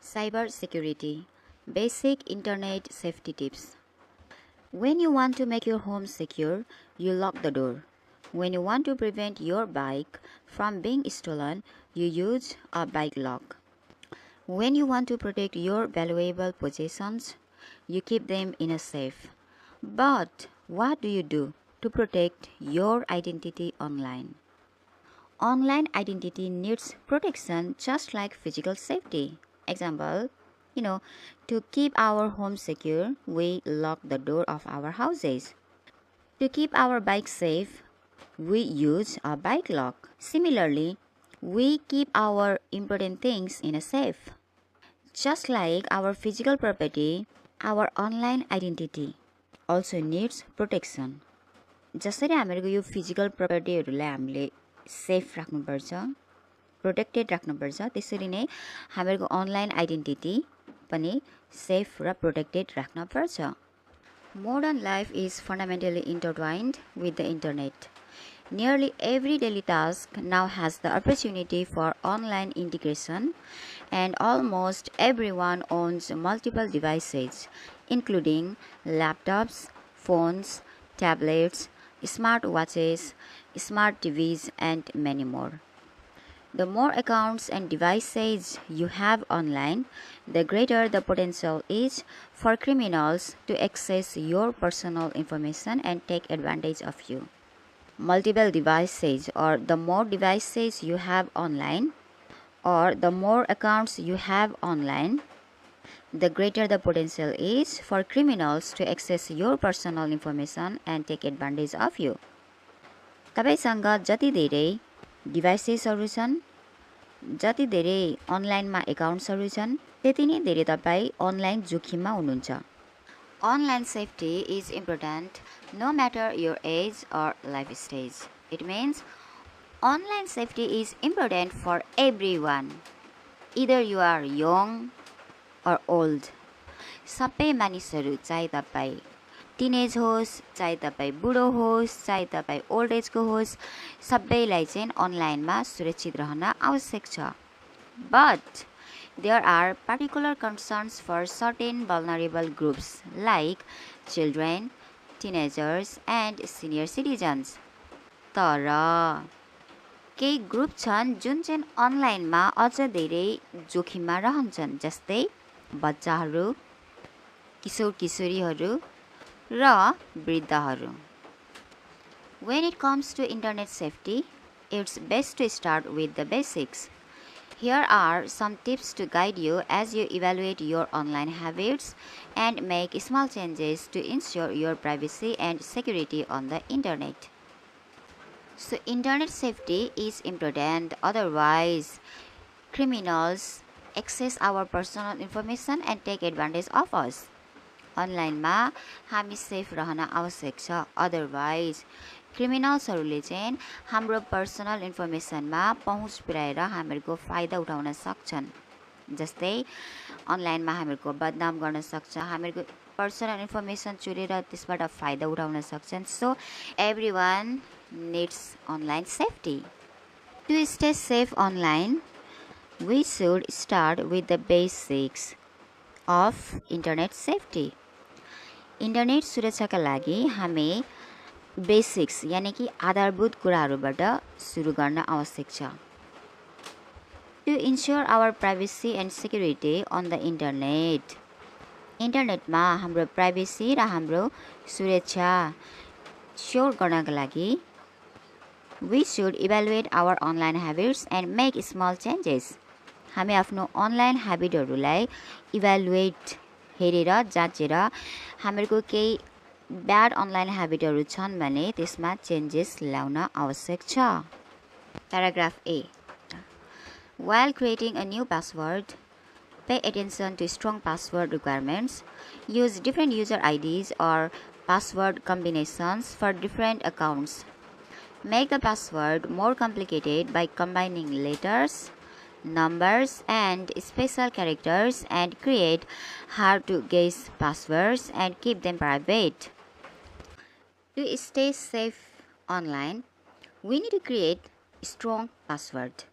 Cyber security. Basic internet safety tips. When you want to make your home secure, you lock the door. When you want to prevent your bike from being stolen, you use a bike lock. When you want to protect your valuable possessions, you keep them in a safe. But what do you do to protect your identity online? Online identity needs protection just like physical safety. Example, to keep our home secure, we lock the door of our houses. To keep our bike safe, we use a bike lock. Similarly, we keep our important things in a safe. Just like our physical property, our online identity also needs protection. जसरी हामीहरूको यो physical प्रपर्टीहरूलाई हामीले safe राख्नुपर्छ, protected राख्नुपर्छ, त्यसरी नै हामीहरूको online identity पनि सेफ र प्रोटेक्टेड राख्नुपर्छ. Modern life is fundamentally intertwined with the internet. Nearly every daily task now has the opportunity for online integration, and almost everyone owns multiple devices, including laptops, phones, tablets, smart watches, smart TVs, and many more. The more accounts and devices you have online, the greater the potential is for criminals to access your personal information and take advantage of you. Multiple devices, or the more devices you have online, or the more accounts you have online, the greater the potential is for criminals to access your personal information and take advantage of you. तपाईसँग जति धेरै डिभाइसेसहरू छन्, जति धेरै अनलाइनमा एकाउन्ट्सहरू छन्, त्यति नै धेरै तपाईँ अनलाइन जोखिममा हुनुहुन्छ. Online safety is important no matter your age or life stage. It means online safety is important for everyone. Either you are young or old. सबै मानिसहरू चाहे तपाईँ टिनेज होस्, चाहे तपाईँ बुढो होस्, चाहे तपाईँ ओल्ड एजको होस्, सबैलाई चाहिँ अनलाइनमा सुरक्षित रहन आवश्यक छ. But there are particular concerns for certain vulnerable groups like children, teenagers, and senior citizens. तर केही ग्रुप छन् जुन चाहिँ अनलाइनमा अझ धेरै जोखिममा रहन्छन्, जस्तै बच्चाहरू, किशोर किशोरीहरू र वृद्धहरू. When it comes to internet safety, it's best to start with the basics. Here are some tips to guide you as you evaluate your online habits and make small changes to ensure your privacy and security on the internet. So, internet safety is important, otherwise criminals access our personal information and take advantage of us. अनलाइनमा हामी safe रहन आवश्यक छ, otherwise क्रिमिनल्सहरूले चाहिँ हाम्रो personal इन्फर्मेसनमा पहुँच पुर्याएर हामीहरूको फाइदा उठाउन सक्छन्. जस्तै अनलाइनमा हामीहरूको बदनाम गर्न सक्छ, हामीहरूको पर्सनल इन्फर्मेसन चोरेर त्यसबाट फाइदा उठाउन सक्छन्. So everyone needs online safety. To stay safe online, we should start with the basics of internet safety. Internet सुरक्षाका लागि हामी बेसिक्स यानी कि आधारभूत कुराहरूबाट सुरु गर्न आवश्यक छ. To ensure our privacy and security on the internet. इन्टरनेटमा हाम्रो प्राइभेसी र हाम्रो सुरक्षा स्योर गर्नका लागि we should evaluate our online habits and make small changes. हामी आफ्नो अनलाइन ह्याबिटहरूलाई इभ्यालुएट हेरेर जाँचेर हामीहरूको केही ब्याड अनलाइन ह्याबिटहरू छन् भने त्यसमा चेन्जेस ल्याउन आवश्यक छ. Paragraph A. While creating a new password, pay attention to strong password requirements. Use different user IDs or password combinations for different accounts. Make the password more complicated by combining letters, numbers, and special characters, and create hard-to-guess passwords and keep them private. To stay safe online, we need to create strong password.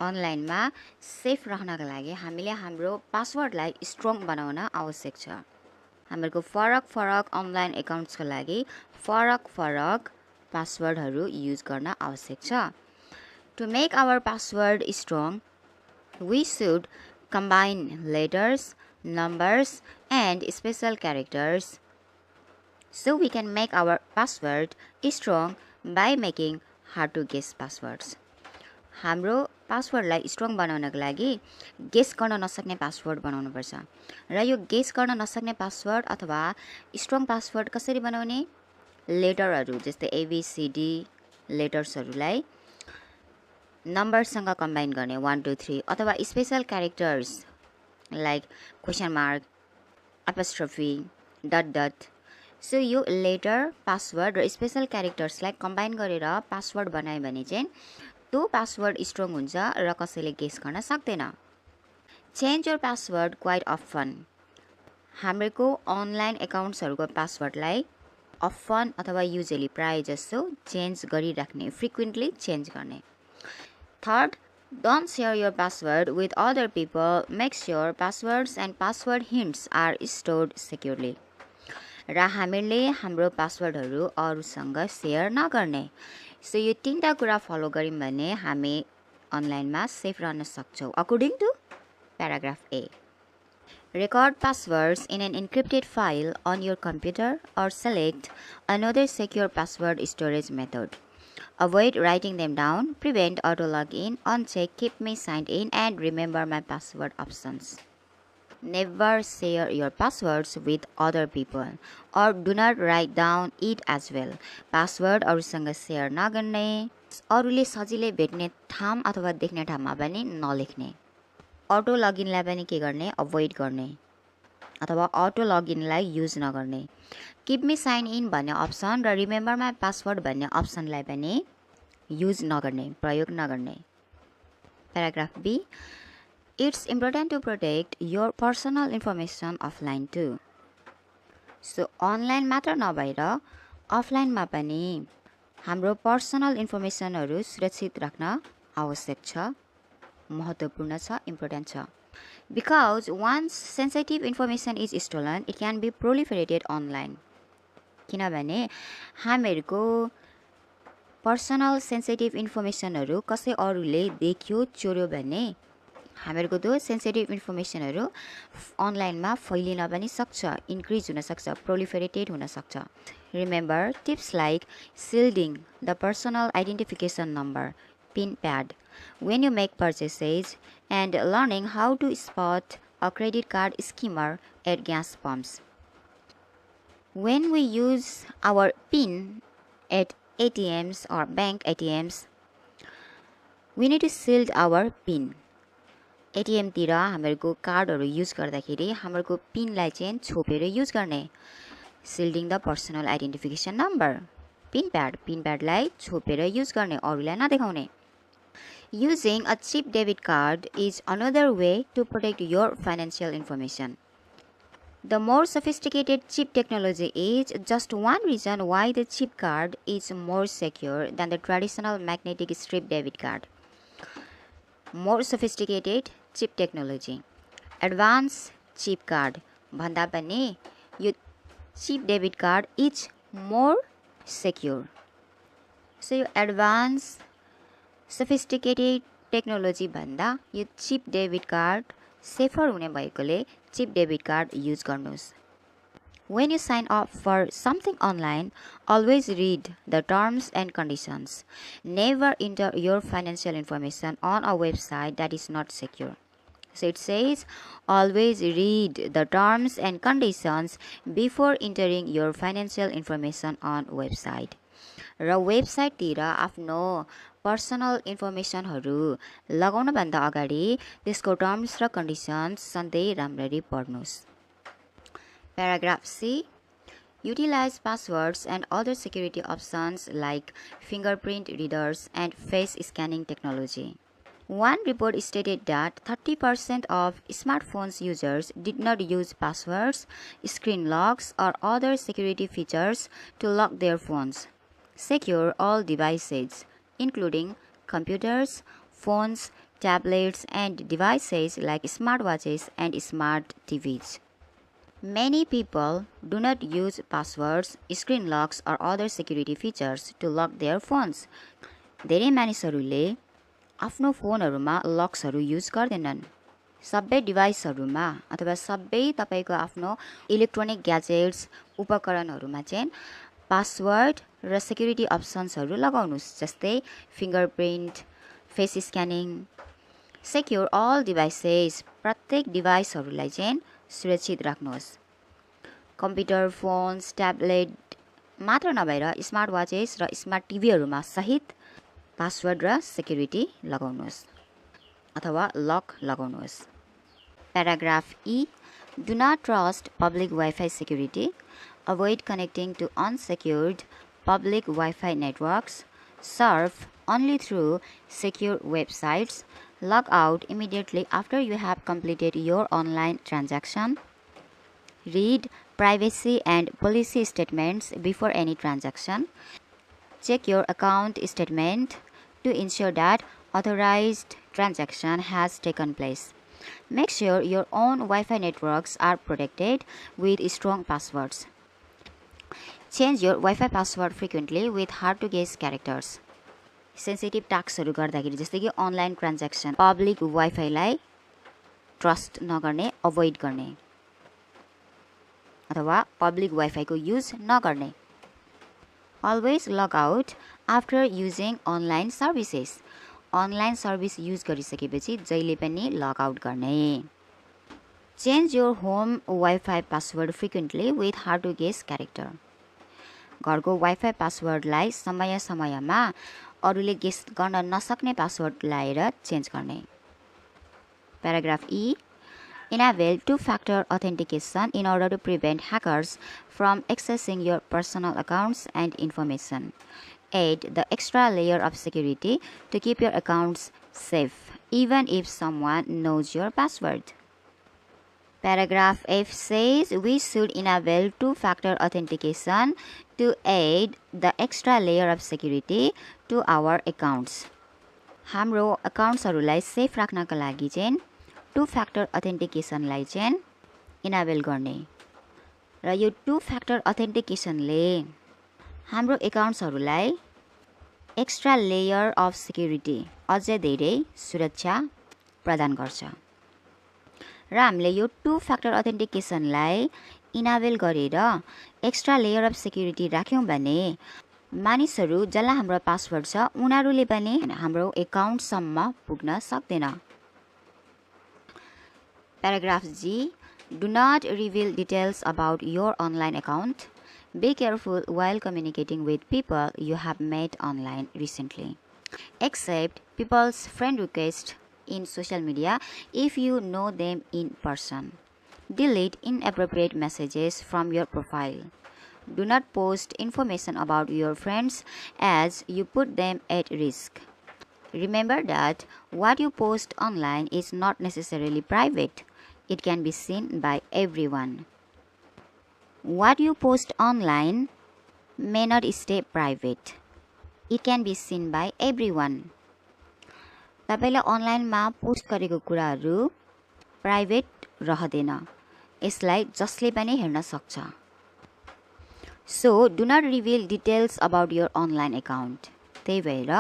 अनलाइनमा safe रहनका लागि हामीले हाम्रो पासवर्डलाई strong बनाउन आवश्यक छ। हाम्रो फरक अनलाइन एकाउन्ट्सको लागि फरक पासवर्डहरू युज गर्न आवश्यक छ। To make our password strong, we should combine letters, numbers, and special characters. So we can make our password strong by making hard to guess passwords. हाम्रो पासवर्डलाई स्ट्रङ बनाउनको लागि गेस गर्न नसक्ने पासवर्ड बनाउनुपर्छ। र यो गेस गर्न नसक्ने पासवर्ड अथवा स्ट्रङ पासवर्ड कसरी बनाउने? लेटरहरू जस्तै ABCD लेटर्सहरूलाई नम्बरसँग कम्बाइन गर्ने 1 2 3 अथवा special characters like question mark, apostrophe, dot. So यो लेटर, पासवर्ड र स्पेशल क्यारेक्टर्सलाई कम्बाइन गरेर पासवर्ड बनायो भने चाहिँ त्यो पासवर्ड स्ट्रङ हुन्छ र कसैले गेस गर्न सक्दैन। Change your password quite often. हाम्रो अनलाइन एकाउन्ट्सहरूको पासवर्डलाई अफन अथवा युजली प्राय जसो चेन्ज गरिराख्ने, फ्रिक्वेन्टली चेन्ज गर्ने। Third, don't share your password with other people. Make sure passwords and password hints are stored securely. र हामीले हाम्रो पासवर्डहरू अरूसँग सेयर नगर्ने। सो यो तीनटा कुरा फलो गर्यौं भने हामी अनलाइनमा सेफ रहन सक्छौं। According to paragraph A. Record passwords in an encrypted file on your computer or select another secure password storage method. Avoid writing them down, prevent auto login, uncheck keep me signed in, and remember my password options. Never share your passwords with other people or do not write down it as well. Password अरूसँग share नगर्ने, अरूले सजिलै भेट्ने ठाउँ अथवा देख्ने ठाउँमा पनि नलेख्ने। अटो लगइनलाई पनि के गर्ने? अभोइड गर्ने अथवा अटो लगइनलाई युज नगर्ने। कीप मी साइन इन भन्ने अप्सन र रिमेम्बर माई पासवर्ड भन्ने अप्सनलाई पनि युज नगर्ने, प्रयोग नगर्ने। Paragraph B. It's important to protect your personal information offline too. So online मात्र नभएर अफलाइनमा पनि हाम्रो पर्सनल इन्फर्मेसनहरू सुरक्षित राख्न आवश्यक छ, महत्त्वपूर्ण छ, इम्पोर्टेन्ट छ। Because once sensitive information is stolen, it can be proliferated online. किनभने हामीहरूको पर्सनल सेन्सिटिभ इन्फर्मेसनहरू कसै अरूले देख्यो, चोर्यो भने हामीहरूको त्यो सेन्सिटिभ इन्फर्मेसनहरू अनलाइनमा फैलिन पनि सक्छ, इन्क्रिज हुन सक्छ, प्रोलिफरेटेड हुन सक्छ। Remember tips like shielding the personal identification number, PIN pad, when you make purchases, and learning how to spot a credit card scammer at gas pumps. When we use our PIN at ATMs or bank ATMs, we need to shield our PIN. ATM तिर हाम्रो कार्डहरु use गर्दाखेरि हाम्रो पिनलाई चाहिँ छोपेर use गर्ने। Shielding the personal identification number, PIN pad लाई छोपेर use गर्ने, अरूलाई नदेखाउने। Using a cheap debit card is another way to protect your financial information. The more sophisticated chip technology is just one reason why the chip card is more secure than the traditional magnetic strip debit card. More sophisticated chip technology. Advanced chip card भन्दा पनि यो chip debit card is more secure. So यो advanced sophisticated technology भन्दा यो chip debit card safer हुने भएकोले chip debit card use गर्नुहोस्। When you sign up for something online, always read the terms and conditions. Never enter your financial information on a website that is not secure. So it says, always read the terms and conditions before entering your financial information on website. र website तिर आफ्नो personal इन्फर्मेसनहरु लगाउन भन्दा अगाडि त्यसको terms र conditions सधैं राम्ररी पढ्नुस्। Paragraph C. Utilize passwords and other security options like fingerprint readers and face scanning technology. One report stated that 30% of smartphones users did not use passwords, screen locks, or other security features to lock their phones. Secure all devices, including computers, phones, tablets, and devices like smartwatches and smart TVs. Many people do not use passwords, screen locks, or other security features to lock their phones. धेरै मानिसहरूले आफ्नो फोनहरूमा लक्सहरू use गर्दैनन्। सबै डिभाइसहरूमा अथवा सबै तपाईको आफ्नो इलेक्ट्रोनिक ग्याजेट्स उपकरणहरूमा चाहिँ पासवर्ड र सेक्युरिटी अप्सन्सहरू लगाउनुस्, जस्तै fingerprint, face scanning. Secure all devices, प्रत्येक डिभाइसहरूलाई चाहिँ सुरक्षित राख्नुहोस्। कम्प्युटर, फोन्स, ट्याब्लेट मात्र नभएर स्मार्ट वाचेस र स्मार्ट टिभीहरूमा सहित पासवर्ड र सेक्युरिटी लगाउनुहोस् अथवा लक लगाउनुहोस्। Paragraph E. Do not trust public Wi-Fi security. Avoid connecting to unsecured public Wi-Fi networks. Surf only through secure websites. Log out immediately after you have completed your online transaction. Read privacy and policy statements before any transaction. Check your account statement to ensure that authorized transaction has taken place. Make sure your own Wi-Fi networks are protected with strong passwords. Change your Wi-Fi password frequently with hard-to-guess characters. Sensitive tasks गर्दाखेरि जस्तै कि online transaction, public वाइफाईलाई trust नगर्ने, avoid गर्ने अथवा public वाइफाईको use नगर्ने। Always log out after using online services. Online service use गरिसकेपछि जहिले पनि लग आउट गर्ने। Change your home Wi-Fi password frequently with hard to guess character. घरको वाइफाई पासवर्डलाई समय समयमा अरूले गेस गर्न नसक्ने पासवर्ड लाएर चेन्ज गर्ने। Paragraph E. Enable two-factor authentication in order to prevent hackers from accessing your personal accounts and information. Add the extra layer of security to keep your accounts safe, even if someone knows your password. Paragraph F says we should enable two-factor authentication to add the extra layer of security to our accounts. हाम्रो अकाउन्ट्सहरूलाई safe राख्नका लागि चाहिँ two-factor authenticationलाई चाहिँ enable गर्ने र यो two-factor authenticationले हाम्रो एकाउन्ट्सहरूलाई extra layer of security, अझै धेरै सुरक्षा प्रदान गर्छ र हामीले यो two-factor authenticationलाई इनेबल गरेर एक्स्ट्रा लेयर अफ सेक्युरिटी राख्यौं भने मानिसहरू जसलाई हाम्रो पासवर्ड छ उनीहरूले पनि हाम्रो एकाउन्टसम्म पुग्न सक्दैन। Paragraph G. Do not reveal details about your online account. Be careful while communicating with people you have met online recently. Accept people's friend requests in social media if you know them in person. Delete inappropriate messages from your profile. Do not post information about your friends as you put them at risk. Remember that what you post online is not necessarily private. It can be seen by everyone. What you post online may not stay private. It can be seen by everyone. तपाईले अनलाइनमा post गरेको कुराहरू private रहदैन। यसलाई जसले पनि हेर्न सक्छ। So, do not reveal details about your online account. त्यही भएर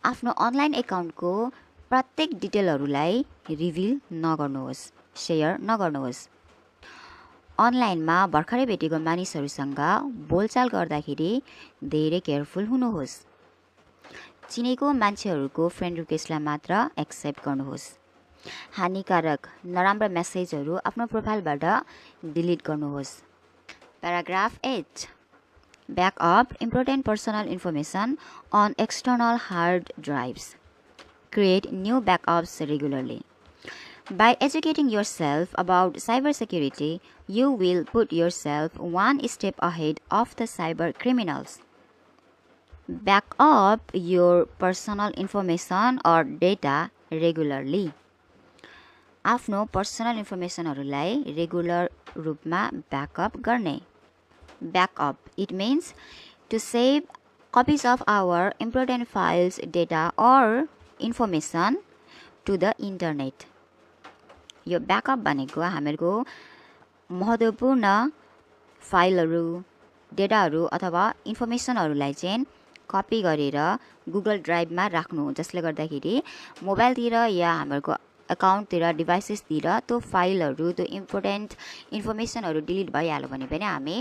आफ्नो अनलाइन एकाउन्टको प्रत्येक डिटेलहरूलाई रिभिल नगर्नुहोस्, शेयर नगर्नुहोस्। अनलाइनमा भर्खरै भेटेको मानिसहरूसँग बोलचाल गर्दाखेरि धेरै केयरफुल हुनुहोस्। चिनेको मान्छेहरूको फ्रेन्ड रिक्वेस्टलाई मात्र एक्सेप्ट गर्नुहोस्। हानिकारक नराम्रो मेसेजहरू आफ्नो प्रोफाइलबाट डिलिट गर्नुहोस्। Paragraph 8. Back up important personal information on external hard drives. Create new backups regularly. By educating yourself about cybersecurity, you will put yourself one step ahead of the cyber criminals. Back up your personal information or data regularly. आफ्नो personal इन्फर्मेसनहरूलाई regular रूपमा backup गर्ने। Backup, it means to save copies of our important files, data or information to the internet. यो backup भनेको हामीहरूको महत्त्वपूर्ण फाइलहरू, डेटाहरू अथवा इन्फर्मेसनहरूलाई चाहिँ कपी गरेर गुगल ड्राइभमा राख्नु, जसले गर्दाखेरि मोबाइलतिर या हामीहरूको अकाउन्टतिर, डिभाइसेसतिर त्यो फाइलहरू, त्यो इम्पोर्टेन्ट इन्फर्मेसनहरू डिलिट भइहाल्यो भने पनि हामी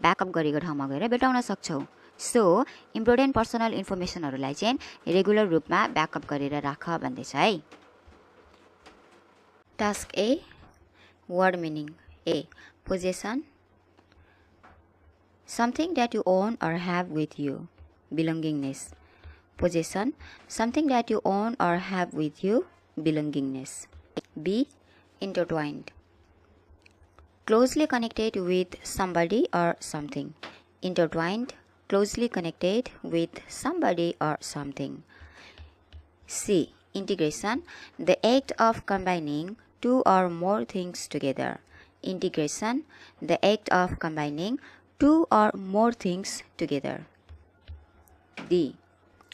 ब्याकअप गरेको ठाउँमा गएर भेटाउन सक्छौँ। सो इम्पोर्टेन्ट पर्सनल इन्फर्मेसनहरूलाई चाहिँ रेगुलर रूपमा ब्याकअप गरेर राख भन्दैछ है। Task A, word meaning. A, possession, something that you own or have with you. Belongingness. Possession, something that you own or have with you. Belongingness. B, intertwined. Closely connected with somebody or something. Intertwined, closely connected with somebody or something. C, integration, the act of combining two or more things together. Integration, the act of combining two or more things together. D,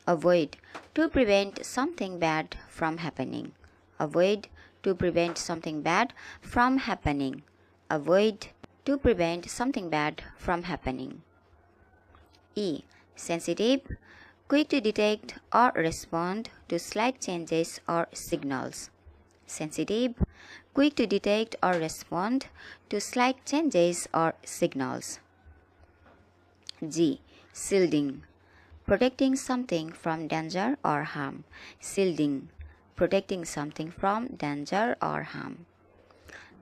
avoid, to prevent something bad from happening. Avoid, to prevent something bad from happening. Avoid, to prevent something bad from happening. E, sensitive, quick to detect or respond to slight changes or signals. Sensitive, quick to detect or respond to slight changes or signals. G, shielding, protecting something from danger or harm. Shielding, protecting something from danger or harm.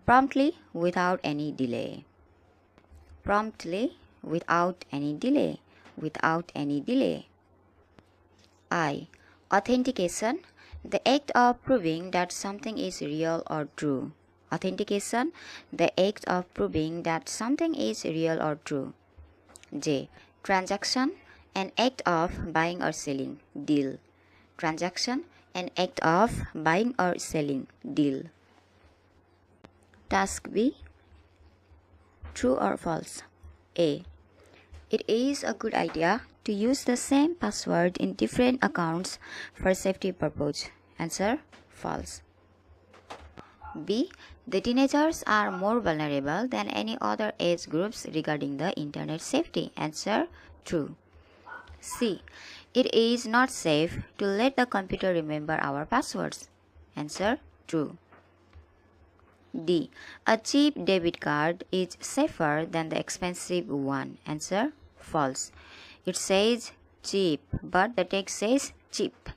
Promptly, without any delay. Promptly, without any delay. Without any delay. I, authentication, the act of proving that something is real or true. Authentication, the act of proving that something is real or true. J, transaction, an act of buying or selling. Deal. Transaction, an act of buying or selling. Deal. Task B, true or false. A, it is a good idea to use the same password in different accounts for safety purpose. Answer, false. B, the teenagers are more vulnerable than any other age groups regarding the internet safety. Answer, true. C, it is not safe to let the computer remember our passwords. Answer, true. D, a cheap debit card is safer than the expensive one. Answer, false. It says cheap, but the text says cheap.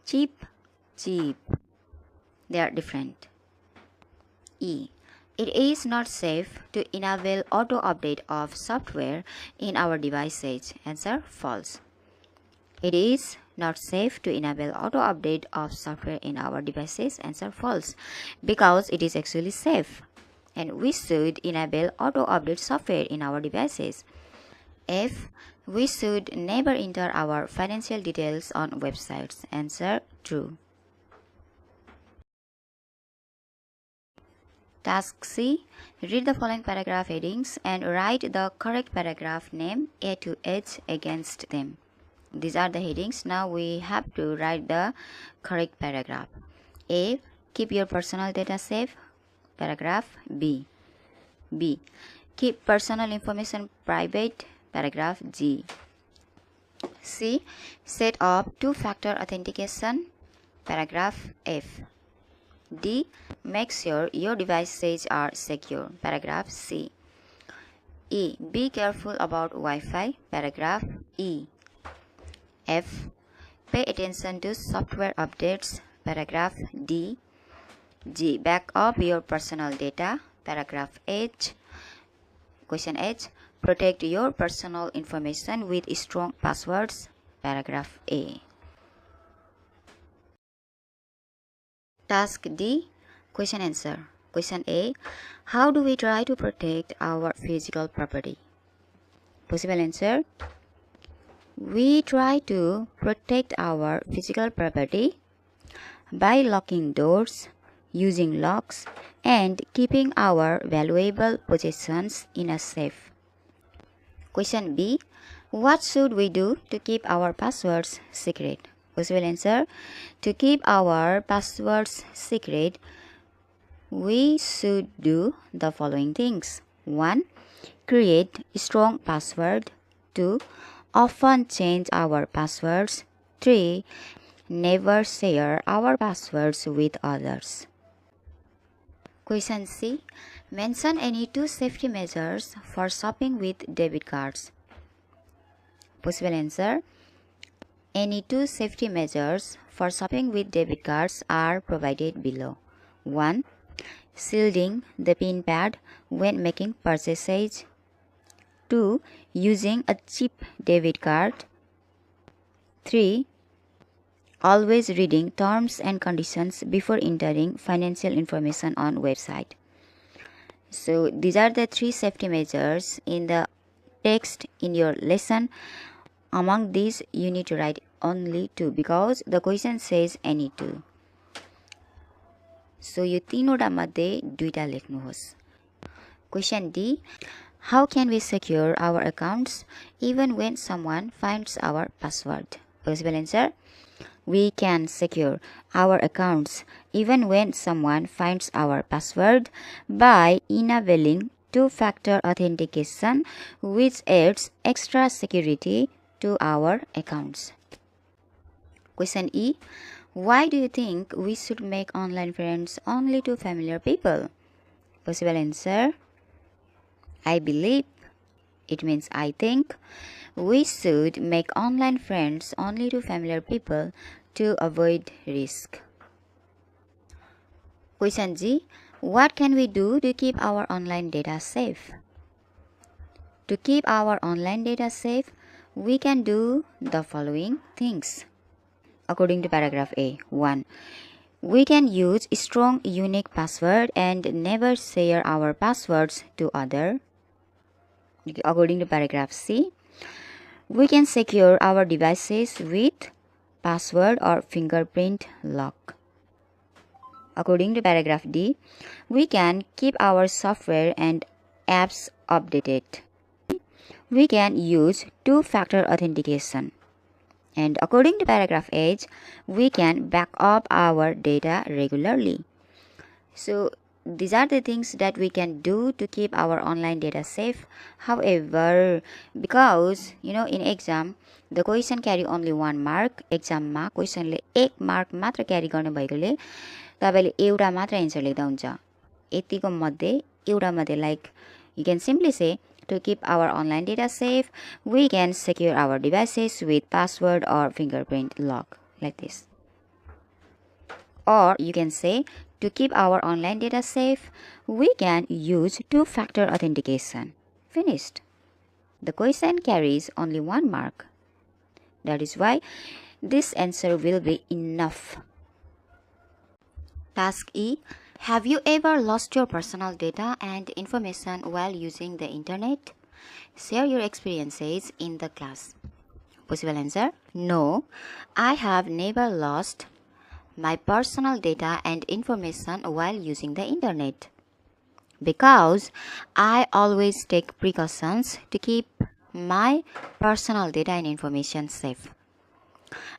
Cheap, cheap. They are different. E, it is not safe to enable auto update of software in our devices. Answer, false. It is not safe to enable auto update of software in our devices. Answer, false, because it is actually safe and we should enable auto update software in our devices. F, we should never enter our financial details on websites. Answer, true. Task C, read the following paragraph headings and write the correct paragraph name A to H against them. These are the headings. Now we have to write the correct paragraph. A, keep your personal data safe. Paragraph B. B, keep personal information private. Paragraph G. C, set up two-factor authentication. Paragraph F. D, make sure your devices are secure. Paragraph C. E, be careful about Wi-Fi. Paragraph E. F, pay attention to software updates. Paragraph D. G, back up your personal data. Paragraph H. Question H, protect your personal information with strong passwords. Paragraph A. Task D, question answer. Question A, how do we try to protect our physical property? Possible answer, we try to protect our physical property by locking doors, using locks, and keeping our valuable possessions in a safe. Question B, what should we do to keep our passwords secret? Possible answer. To keep our passwords secret, we should do the following things. 1. Create strong password. 2. Often change our passwords. 3. Never share our passwords with others. Question C. Mention any 2 safety measures for shopping with debit cards. Possible answer. Any 2 safety measures for shopping with debit cards are provided below. 1. Shielding the PIN pad when making purchases. 2. Using a cheap debit card. 3. Always reading terms and conditions before entering financial information on website. So these are the 3 safety measures in the text in your lesson. Among these, you need to write only 2 because the question says any 2. So यो 3 वटा मध्ये 2टा लेख्नुहोस्. Question D. How can we secure our accounts even when someone finds our password? Possible answer. We can secure our accounts even when someone finds our password by enabling 2-factor authentication, which adds extra security to our accounts. Question E. Why do you think we should make online friends only to familiar people? Possible answer. I believe. It means I think. We should make online friends only to familiar people to avoid risk. Question G. What can we do to keep our online data safe? To keep our online data safe, we can do the following things. According to paragraph A. 1. We can use strong unique password and never share our passwords to others. According to paragraph C. We can secure our devices with password or fingerprint lock. According to paragraph D, we can keep our software and apps updated. We can use 2-factor authentication. And according to paragraph H, we can back up our data regularly. So these are the things that we can do to keep our online data safe. However, because in exam the question carry only 1 mark, exam ma question ले 1 mark मात्र carry गर्ने भएकोले तपाईले एउटा मात्र answer लेख्दा हुन्छ. यतिको मध्ये एउटा मध्ये like you can simply say to keep our online data safe, we can secure our devices with password or fingerprint lock like this. Or you can say to keep our online data safe, we can use 2-factor authentication. Finished. The question carries only 1 mark. That is why this answer will be enough. Task E. Have you ever lost your personal data and information while using the internet? Share your experiences in the class. Possible answer. No, I have never lost my personal data and information while using the internet because I always take precautions to keep my personal data and information safe.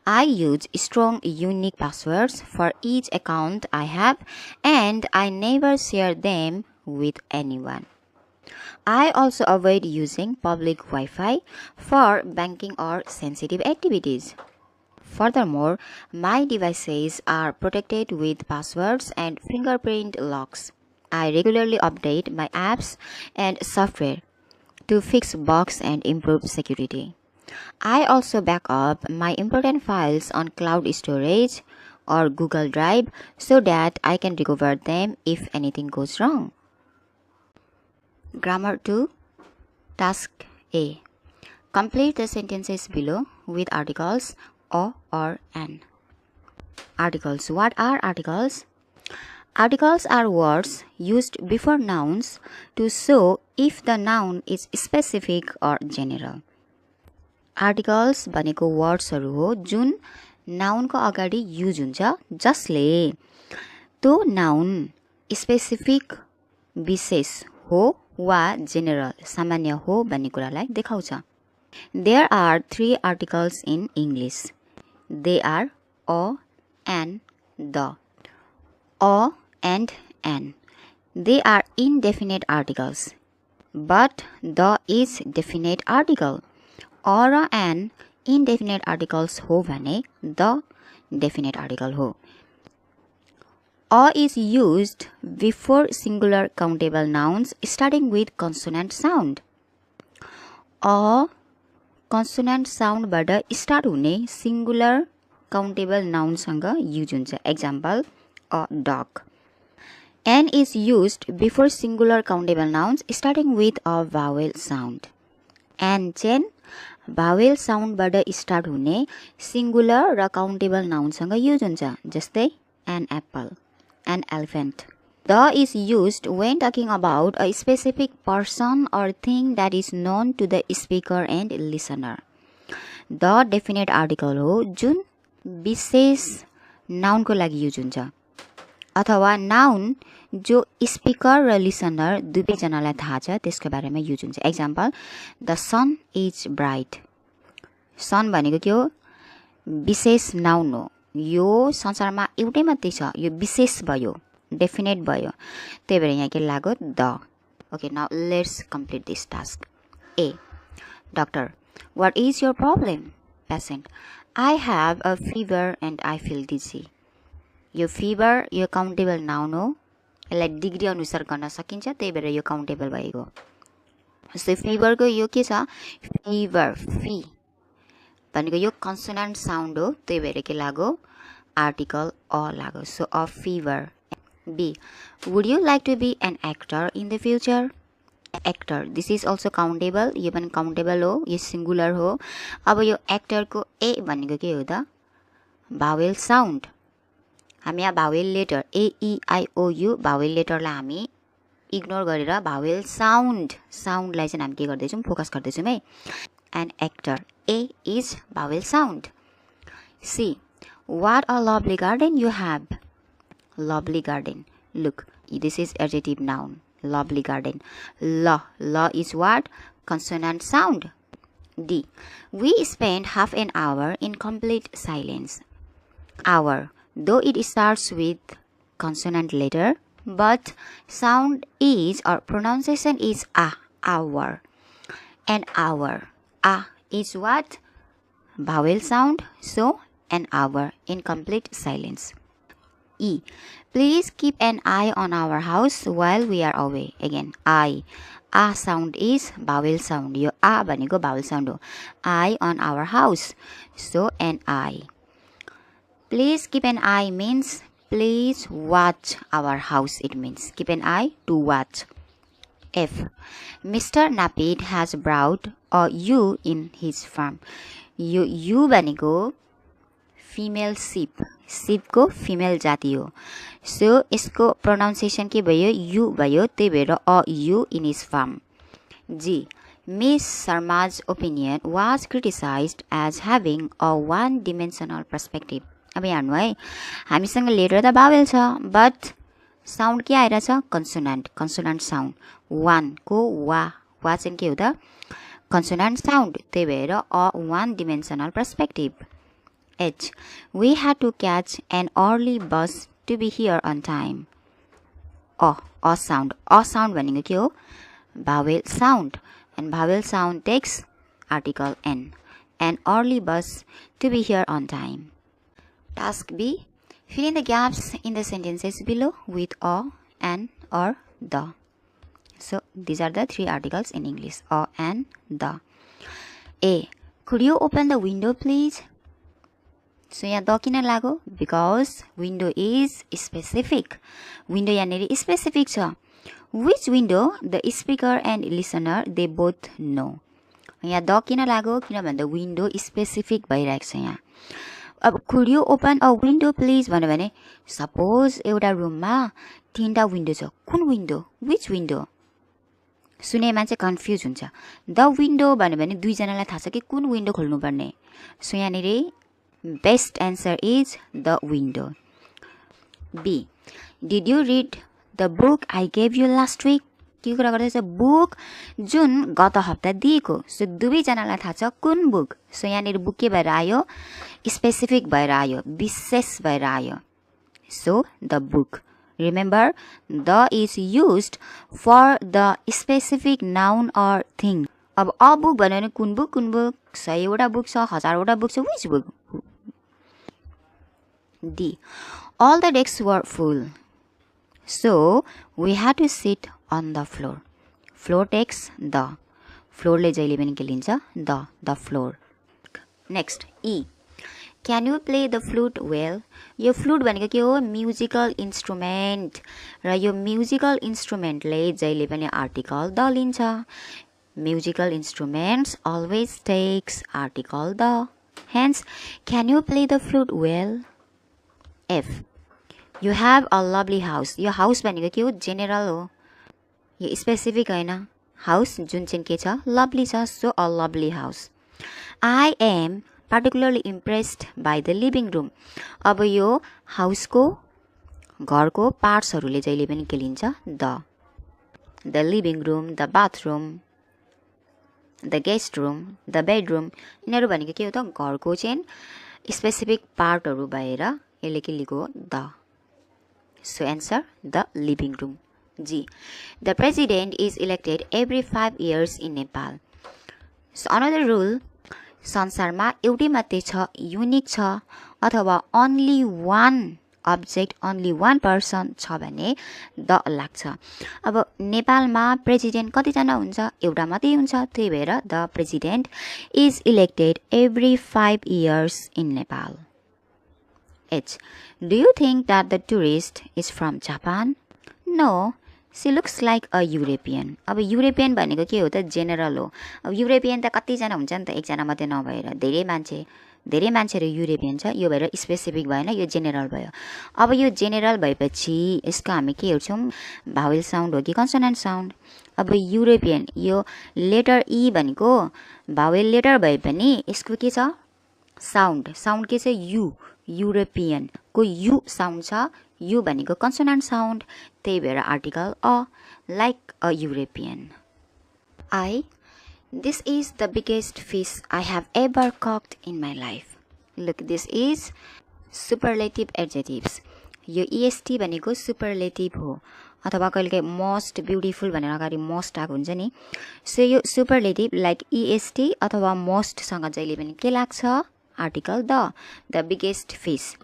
I use strong unique passwords for each account I have and I never share them with anyone. I also avoid using public Wi-Fi for banking or sensitive activities. Furthermore, my devices are protected with passwords and fingerprint locks. I regularly update my apps and software to fix bugs and improve security. I also back up my important files on cloud storage or Google Drive so that I can recover them if anything goes wrong. Grammar 2. Task A. Complete the sentences below with articles o or an. Articles. What are articles? Articles are words used before nouns to show if the noun is specific or general. Articles भनेको वर्ड्सहरु हो जुन नाउनको अगाडि use हुन्छ जसले त्यो noun specific विशेष हो वा general सामान्य हो भन्ने कुरालाई देखाउँछ. There are 3 articles in English: They are a and the. A and an. They are indefinite articles. But the is definite article. Or an indefinite articles हो भने the definite article हो. A is used before singular countable nouns starting with consonant sound. A consonant sound बाट start हुने singular countable noun सँग use हुन्छ. Example, a dog. An is used before singular countable nouns starting with a vowel sound. An चाहिँ vowel sound बाट start हुने singular र countable noun सँग use हुन्छ. जस्तै an apple, an elephant. The is used when talking about a specific person or thing that is known to the speaker and listener. The definite article हो जुन विशेष noun को लागि use हुन्छ. अथवा noun जो speaker र listener दुवैजनालाई थाहा छ त्यसको बारेमा use हुन्छ. Example, the sun is bright. Sun भनेको के हो? विशेष noun हो. यो संसारमा एउटै मात्रै छ. यो विशेष भयो. Definite भयो. त्यही भएर यहाँ के लाग्यो the. Okay, now let's complete this task. A. Doctor, what is your problem? Patient, I have a fever and I feel dizzy. यो fever यो countable noun हो. यसलाई डिग्री अनुसार गर्न सकिन्छ. त्यही भएर यो countable भएको. So fever को यो के छ? Fever, fee. भनेको यो consonant sound हो. त्यही भएर के लाग्यो? Article a लाग्यो. So a fever. B. Would you like to be an actor in the future? Actor. This is also countable. यो पनि countable हो. यो singular हो. अब यो actor को A भनेको के हो त? Vowel sound. हामी यहाँ vowel letter A, E, I, O, U vowel letter लाई हामी ignore गरेर vowel sound लाई चाहिँ हामी के गर्दैछौँ? फोकस गर्दैछौँ है. An actor. A is vowel sound. C. What a lovely garden you have. Lovely garden. Look, this is adjective noun. Lovely garden. La is what? Consonant sound. D. We spent half an hour in complete silence. Hour. Though it starts with consonant letter, but sound is or pronunciation is a. Hour. An hour. A is what? Vowel sound. So an hour in complete silence. E. Please keep an eye on our house while we are away. Again, I. A sound is vowel sound. Yo a भनेको vowel sound हो. Eye on our house. So an eye. Please keep an eye means please watch our house. It means keep an eye to watch. F. Mr. Napid has brought a ewe in his farm. यो ewe भनेको female sheep. Sheep को female जाति हो. So यसको pronunciation के भयो? U भयो. त्यही भएर a ewe in his farm. G. Miss Sharma's opinion was criticized as having a one-dimensional perspective. अब यहाँ हेर्नु है. हामीसँग लेटर त vowel छ, but sound के आइरहेछ? consonant sound. One को वा चाहिँ के हो त? Consonant sound. त्यही भएर a one-dimensional perspective. H. We had to catch an early bus to be here on time. A sound. A sound भनेको के हो? Vowel sound. And vowel sound takes article N. An early bus to be here on time. Task B. Fill in the gaps in the sentences below with a, an, or the. So these are the three articles in English. A, an, the. A. Could you open the window please? So यहाँ the किन लाग्यो? Because window is specific. Window यहाँनेरि specific छ. Which window? The speaker and listener they both know. यहाँ the किन लाग्यो? किन भन्दा window specific भइरहेको छ यहाँ. अब could you open a window please भन्यो भने suppose एउटा रुममा तीनटा विन्डो छ. कुन विन्डो? Which window? सुने मान्छे कन्फ्युज हुन्छ. द विन्डो भन्यो भने दुईजनालाई थाहा छ कि कुन विन्डो खोल्नु पर्ने. सो यहाँनेरि best answer is the window. B. Did you read the book I gave you last week? के कुरा गर्दैछ बुक जुन गत हप्ता दिएको सो दुवैजनालाई थाहा छ कुन बुक सो यहाँनिर बुक के भएर आयो स्पेसिफिक भएर आयो विशेष भएर आयो so the book remember the is used for the specific noun or thing अब अ बुक भन्यो भने कुन बुक 100 वटा बुक छ 1000 वटा बुक छ which book D all the desks were full so we had to sit on the floor floor takes the floor ले जहिले पनि के लिन्छ the floor next E can you play the flute well यो flute भनेको के हो musical instrument र यो म्युजिकल इन्स्ट्रुमेन्टले जहिले पनि आर्टिकल द लिन्छ musical instruments always takes article the hence can you play the flute well F you have a lovely house यो हाउस भनेको के हो जेनरल हो यो स्पेसिफिक हैन हाउस जुन चाहिँ के छ लभली छ so a lovely house I am particularly impressed by the living room अब यो हाउसको घरको पार्ट्सहरुले जहिले पनि के लिन्छ the living room the bathroom the guest room the bedroom यिनीहरु भनेको के हो त घरको चाहिँ स्पेसिफिक पार्टहरु भएर यसले के लिएको the so answer the living room G the president is elected every 5 years in Nepal so another rule संसारमा एउटै मात्रै छ युनिक छ अथवा only one object only one person छ भने द लाग्छ अब नेपालमा प्रेसिडेन्ट कति जना हुन्छ एउटा मात्रै हुन्छ त्यही भएर the president is elected every 5 years in Nepal H do you think that the tourist is from Japan No She looks like a European. अब युरोपियन भनेको के हो त जेनरल हो अब युरोपियन त कति जना हुन्छ नि त एकजना मात्रै नभएर धेरै मान्छेहरु युरोपियन छ यो भएर स्पेसिफिक भएन यो जेनरल भयो अब यो जेनरल भएपछि यसको हामी के हेर्छौं भावेल साउन्ड हो कि कन्सोनेन्ट साउन्ड अब युरोपियन यो लेटर ई भनेको भावेल लेटर भए पनि यसको के छ साउन्ड के छ यु युरोपियन को यु साउन्ड छ यु भनेको कन्सोनेन्ट साउन्ड त्यही भएर article a like a European I this is the biggest fish I have ever caught in my life look this is superlative adjectives यो est भनेको superlative हो अथवा कहिलेकाहीँ मोस्ट ब्युटिफुल भनेर अगाडि मोस्ट आएको हुन्छ नि सो यो सुपरलेटिभ लाइक est अथवा मोस्ट सँग जहिले पनि के लाग्छ article the biggest fish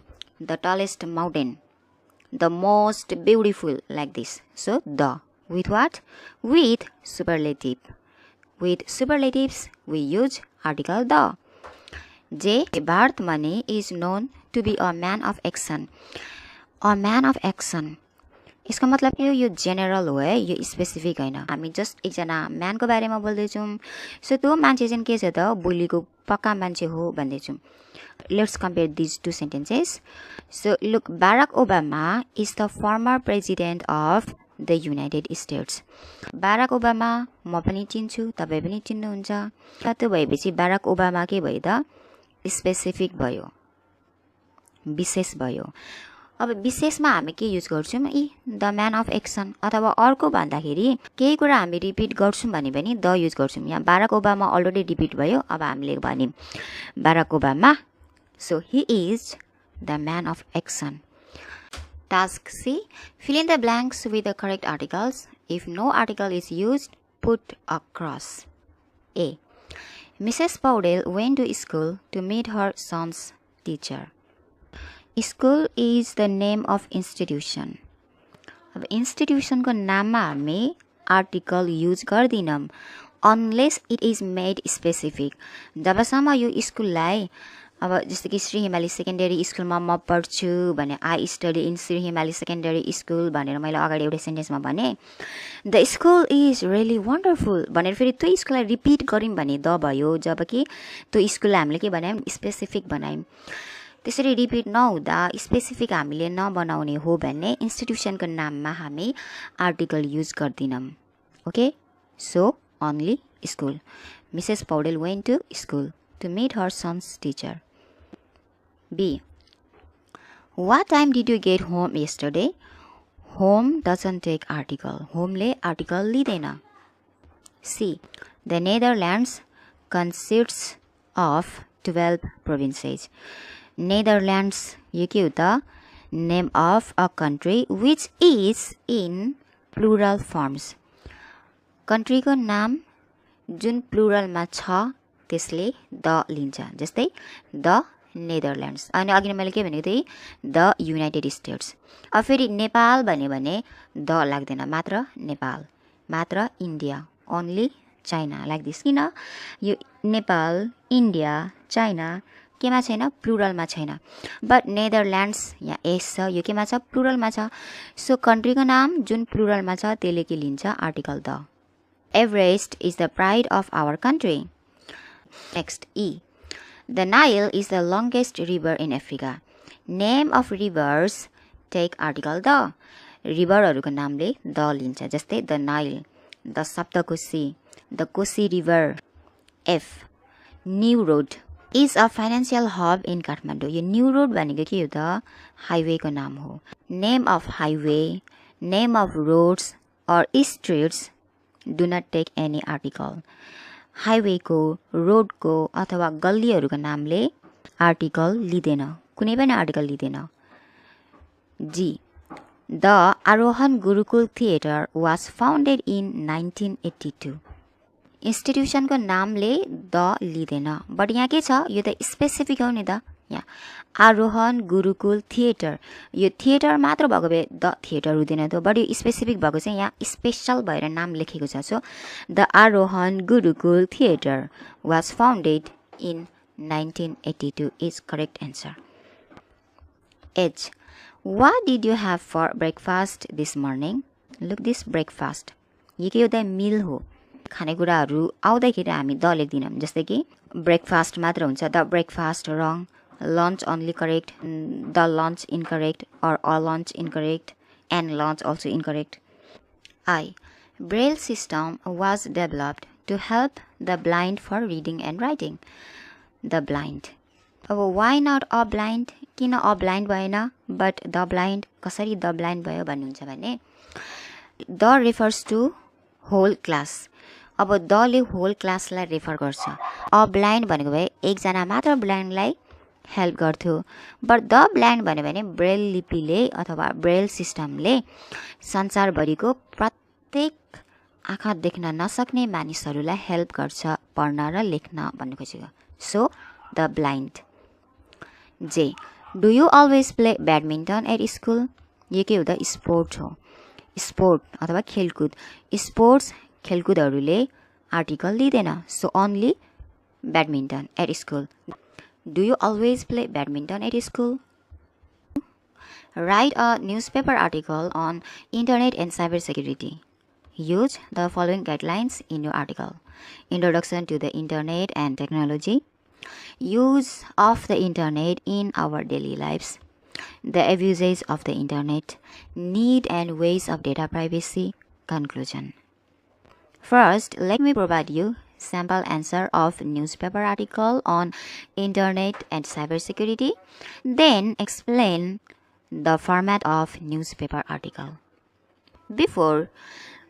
the tallest mountain the most beautiful like this so the with what with superlatives we use article the J Bharat Mani is known to be a man of action यसको मतलब के हो यो general हो है यो specific हैन हामी जस्ट एकजना म्यानको बारेमा बोल्दै छौं सो त्यो मान्छे चाहिँ के छ त बोलीको पक्का मान्छे हो भन्दै छौं Let's compare these two sentences. So, look, Barack Obama is the former president of the United States. Barack Obama, म पनि चिन्छु, तपाई पनि चिन्नुहुन्छ. त्यो भएपछि Barack Obama के भयो त? स्पेसिफिक भयो. विशेष भयो. अब विशेषमा हामी के युज गर्छौं द म्यान अफ एक्सन अथवा अर्को भन्दाखेरि केही कुरा हामी रिपिट गर्छौं भने पनि द युज गर्छौं. यहाँ Barack Obama अलरेडी रिपिट भयो. अब हामीले भन्यौं Barack Obama So he is the man of action. Task C. Fill in the blanks with the correct articles. If no article is used, put a cross. A. Mrs. Powdell went to school to meet her son's teacher. School is the name of institution. अब institution को नाममा हामी article use गर्दिनौं unless it is made specific. जबसम्म यो स्कुललाई अब जस्तो कि श्री हिमाली सेकेन्डरी स्कुलमा म पढ्छु भने आई स्टडी इन श्री हिमाली सेकेन्डरी स्कुल भनेर मैले अगाडि एउटा सेन्टेन्समा भने the school is really wonderful भनेर फेरि त्यो स्कुललाई रिपिट गर्यौं भने द भयो जबकि त्यो स्कुललाई हामीले के बनायौं स्पेसिफिक बनायौं त्यसरी रिपिट नहुँदा स्पेसिफिक हामीले नबनाउने हो भने इन्स्टिट्युसनको नाममा हामी आर्टिकल युज गर्दिनौं okay so only school Mrs Paudel went to school to meet her son's teacher. B. What time did you get home yesterday? Home doesn't take article. Home ले article लिँदैन. C. The Netherlands consists of 12 provinces. Netherlands यो के हो त? Name of a country which is in plural forms. Country को नाम जुन plural मा छ त्यसले द लिन्छ. जस्तै द नेदरल्यान्ड्स. अनि अघि मैले के भनेको थिएँ? The United states. अब फेरि नेपाल भन्यो भने द लाग्दैन. मात्र नेपाल, मात्र India, only China like this. किन? यो नेपाल, इन्डिया, चाइना केमा छैन? प्लुरलमा छैन. बट नेदरल्यान्ड्स यहाँ एस छ, यो केमा छ? प्लुरलमा छ. सो कन्ट्रीको नाम जुन प्लुरलमा छ त्यसले के लिन्छ? Article the. Everest is the pride of our country. Next, E. The Nile is the longest river in Africa. Name of rivers take article the. रिभरहरूको नामले द लिन्छ. जस्तै the Nile, the Saptakoshi, the Koshi river. F. New road is a financial hub in Kathmandu. यो new road भनेको के हो त? हाइवेको नाम हो. Name of highway, name of roads or streets do not take any article. Highway को, रोड को अथवा गल्लीहरूको नामले आर्टिकल लिँदैन. कुनै पनि आर्टिकल लिँदैन. G. The Arohan Gurukul Theatre was founded in 1982. Institution को नामले द लिँदैन. बट यहाँ के छ? यो त स्पेसिफिक हो नि त. यहाँ आरोहण गुरुकुल थिएटर, यो थिएटर मात्र भएको भए द थिएटर हुँदैन त. बट यो स्पेसिफिक भएको चाहिँ यहाँ स्पेशल भएर नाम लेखेको छ. So the Aarohan Gurukul theatre was founded in 1982 is correct answer. H. What did you have for breakfast this morning? Look this breakfast. यो के एउटा मिल हो. खानेकुराहरू आउँदाखेरि हामी द लेख्दैनौँ. जस्तै कि ब्रेकफास्ट मात्र हुन्छ. The breakfast wrong, lunch only correct, the lunch incorrect, or all lunch incorrect, and lunch also incorrect. I. Braille system was developed to help the blind for reading and writing. The blind. अब why not a blind? किन a blind भएन? But the blind. कसरी the blind भयो भन्नुहुन्छ भने the refers to whole class. अब the ले whole class लाई रेफर गर्छ. a blind भनेको भए एकजना मात्र ब्लाइन्डलाई हेल्प गर्थ्यो. बट द ब्लाइन्ड भन्यो भने ब्रेल लिपिले अथवा ब्रेल सिस्टमले संसारभरिको प्रत्येक आँखा देख्न नसक्ने मानिसहरूलाई हेल्प गर्छ पढ्न र लेख्न भन्नु खोजेको. So the blind. जे. Do you always play badminton at school? यो के हो त? स्पोर्ट हो. स्पोर्ट अथवा खेलकुद. स्पोर्ट्स खेलकुदहरूले आर्टिकल लिँदैन. So only badminton at school. Do you always play badminton at school? Write a newspaper article on internet and cybersecurity. Use the following guidelines in your article. Introduction to the internet and technology. Use of the internet in our daily lives. The abuses of the internet. Need and ways of data privacy. Conclusion. First, let me provide you sample answer of newspaper article on internet and cybersecurity. Then explain the format of newspaper article. Before,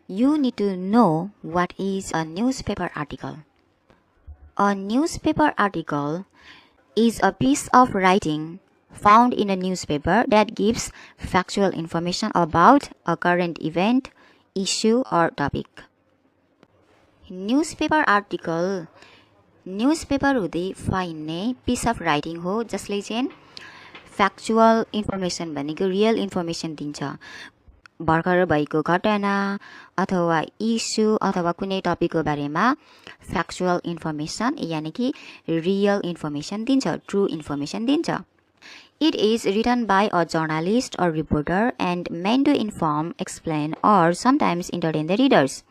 you need to know what is a newspaper article. A newspaper article is a piece of writing found in a newspaper that gives factual information about a current event, issue, or topic. Newspaper article newspaper हुँदै फाइन्ने piece of writing हो जसले चाहिँ factual information भनेको real information दिन्छ. भर्खर भएको घटना अथवा इस्यु अथवा कुनै टपिकको बारेमा फ्याक्चुअल इन्फर्मेसन यानि कि रियल इन्फर्मेसन दिन्छ, ट्रु इन्फर्मेसन दिन्छ. It is written by a journalist or reporter and meant to inform, explain, or sometimes entertain the readers.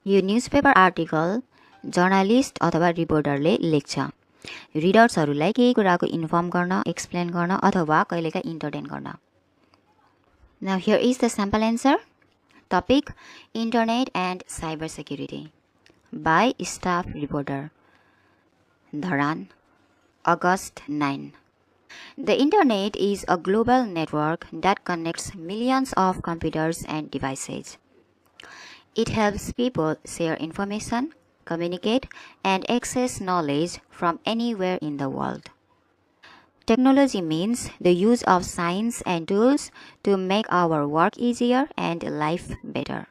यो न्यूजपेपर आर्टिकल जर्नलिस्ट अथवा रिपोर्टरले लेख्छ रिडर्सहरूलाई केही कुराको इन्फर्म गर्न, एक्सप्लेन गर्न अथवा कहिलेकाहीँ इन्टरटेन गर्न. Now here is the sample answer. Topic: Internet and Cyber Security by staff reporter. Dharan, August 9. The internet is a global network that connects millions of computers and devices. It helps people share information, communicate, and access knowledge from anywhere in the world. Technology means the use of science and tools to make our work easier and life better.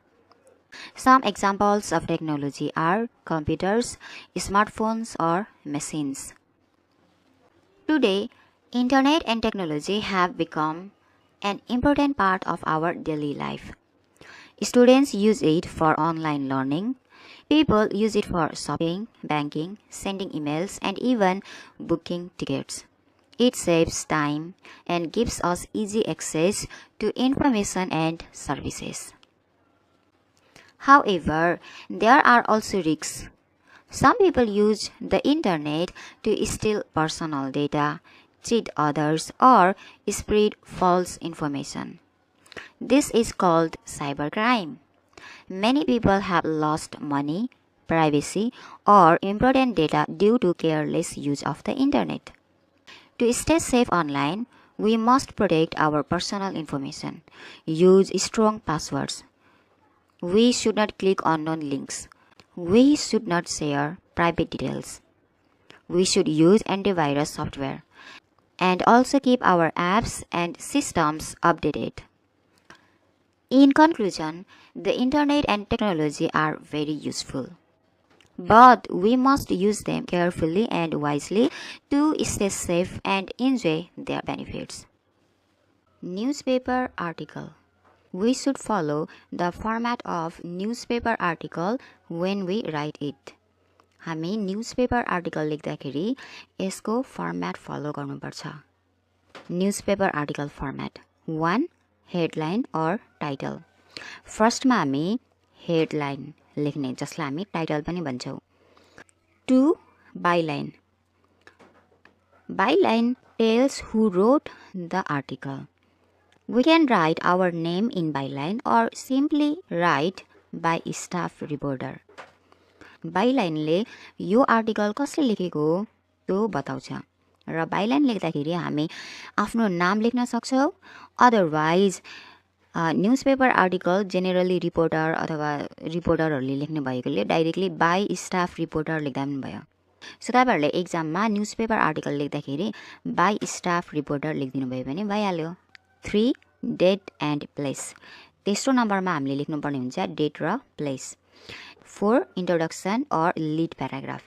Some examples of technology are computers, smartphones, or machines. Today, internet and technology have become an important part of our daily life. Students use it for online learning. People use it for shopping, banking, sending emails, and even booking tickets. It saves time and gives us easy access to information and services. However, there are also risks. Some people use the internet to steal personal data, cheat others, or spread false information. This is called cybercrime. Many people have lost money, privacy, or important data due to careless use of the internet. To stay safe online, we must protect our personal information. Use strong passwords. We should not click unknown links. We should not share private details. We should use antivirus software and also keep our apps and systems updated. In conclusion, the internet and technology are very useful, but we must use them carefully and wisely to stay safe and enjoy their benefits. Newspaper article. We should follow the format of newspaper article when we write it. हामी newspaper article लेख्दाखेरि यसको format follow गर्नुपर्छ. Newspaper article format 1. Headline or title. फर्स्टमा हामी headline लेख्ने जसलाई हामी title पनि भन्छौँ. 2. Byline. Byline tells who wrote the article. We can write our name in byline or simply write by staff reporter. बाइलाइनले यो आर्टिकल कसले लेखेको हो त्यो बताउँछ र बाइलाइन लेख्दाखेरि हामी आफ्नो नाम लेख्न सक्छौँ. Otherwise newspaper article generally reporter अथवा रिपोर्टरहरूले लेख्ने भएकोले डाइरेक्टली बाई स्टाफ रिपोर्टर लेख्दा पनि भयो. सो तपाईँहरूले एक्जाममा न्युजपेपर आर्टिकल लेख्दाखेरि बाई स्टाफ रिपोर्टर लेखिदिनु भयो भने भइहाल्यो. 3. Date and place. तेस्रो नम्बरमा हामीले लेख्नुपर्ने हुन्छ डेट र place. 4. introduction or lead paragraph.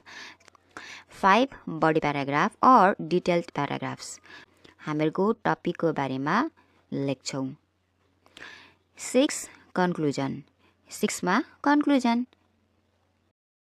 5. body paragraph or detailed paragraphs. हामीहरूको टपिकको बारेमा लेख्छौँ. 6. conclusion. 6 मा conclusion.